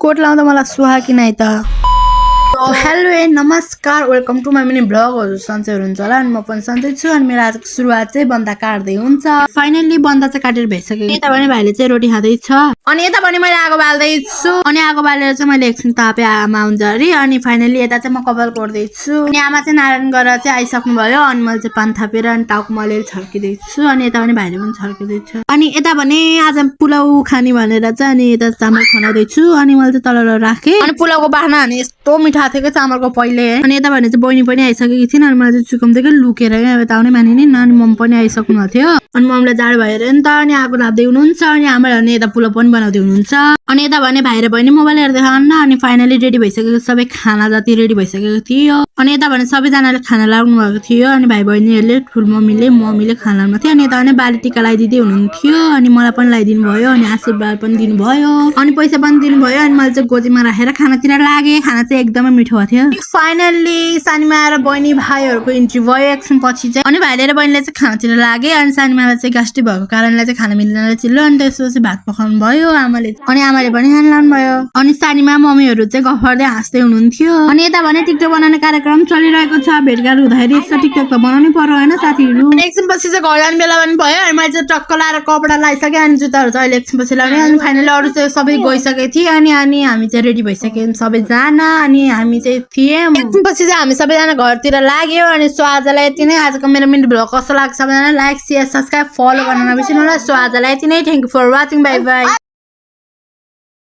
Coat लाउँदा मलाई सुहा कि नै त। हेलो ए नमस्कार, वेलकम टु माई मिनी ब्लगहरू। सन्चैहरू हुन्छ होला, अनि म पनि सन्चै छु। अनि मेरो आजको सुरुवात चाहिँ बन्दा काट्दै हुन्छ। फाइनल्ली बन्दा चाहिँ काटेर भइसक्यो। यता पनि भाइले चाहिँ रोटी खाँदैछ, अनि यता पनि मैले आगो बाल्दैछु। अनि आगो बालेर चाहिँ मैले एकछिन तापे आमा आउँछ अरे। अनि फाइनल्ली यता चाहिँ म कपाल कोर्दैछु। अनि आमा चाहिँ नारायण गरेर चाहिँ आइसक्नु भयो। अनि मैले चाहिँ पान थापेर अनि टाउकोमा अलिअलि छर्किँदैछु। अनि यता पनि भाइले पनि छर्किँदैछ। अनि यता भने आज पुलाउ खाने भनेर चाहिँ अनि यता चामल खनाउँदैछु। अनि मैले चाहिँ तल राखेँ। अनि पुलाउको बाख्ना अनि यस्तो मिठा थियो कि चामलको पहिले। अनि यता भने चाहिँ बहिनी पनि आइसकेकी थिइन्। अनि मैले चाहिँ चुकाउँदै लुकेर यता आउने मानिन। अनि मम पनि आइसक्नु भएको थियो। अनि ममलाई जाडो भएर नि त अनि आगो लाप्दै हुनुहुन्छ। अनि आमाले भने यता पुलाउ पनि बनाउँदै हुनुहुन्छ। अनि यता भने भाइ र बहिनी मोबाइल हेर्दै खान्न। अनि फाइनली रेडी भइसकेको, सबै खाना जति रेडी भइसकेको थियो। अनि यता भने सबैजनाले खाना लाग्नु भएको थियो। अनि भाइ बहिनीहरूले ठुल मम्मीले खाना लाग्नु थियो। अनि यता भने बाली टिका लगाइदिँदै हुनुहुन्थ्यो। अनि मलाई पनि लगाइदिनु भयो। अनि आशीर्वाद पनि दिनुभयो। अनि पैसा पनि दिनुभयो। अनि मैले चाहिँ गोजीमा राखेर खानातिर लागेँ। खाना चाहिँ एकदमै मिठो भएको थियो। फाइनल्ली सानीमा र बहिनी भाइहरूको इन्ट्री भयो एकछिन पछि चाहिँ। अनि भाइले र बहिनीले चाहिँ खानातिर लागे। अनि सानीमालाई चाहिँ ग्यास्ट्रिक भएको कारणले चाहिँ खाना मिल्दैन चिल्लो। अनि त्यसपछि भात पकाउनु भयो आमाले। अनि आमाले पनि खाना लानु भयो। अनि सानीमा मम्मीहरू चाहिँ गफ गर्दै हाँस्दै हुनुहुन्थ्यो। अनि यता भने टिकटक बनाउने कार्यक्रम चलिरहेको छ। भेटघाट हुँदाखेरि यस्तो टिकटक त बनाउनै पर्यो होइन साथीहरू। एकछिन पछि चाहिँ घर जाने बेला पनि भयो। अनि मैले चाहिँ टक्क लाएर कपडा लगाइसकेँ। अनि जुत्ताहरू चाहिँ अहिले एकछिन पछि लगाउने। अनि फाइनली अरू चाहिँ सबै गइसकेको थिएँ। अनि हामी चाहिँ रेडी भइसक्यौँ सबैजना। अनि हामी चाहिँ थियौँ। एकछिन पछि चाहिँ हामी सबैजना घरतिर लाग्यो। अनि सो आजलाई यति नै। आजको मेरो मिनी भ्लग कस्तो लाग्छ सबैजना लाइक शेयर सब्सक्राइब फलो गर्न नबिर्सिनु होला। सो आजलाई यति नै। Thank you for watching, bye by.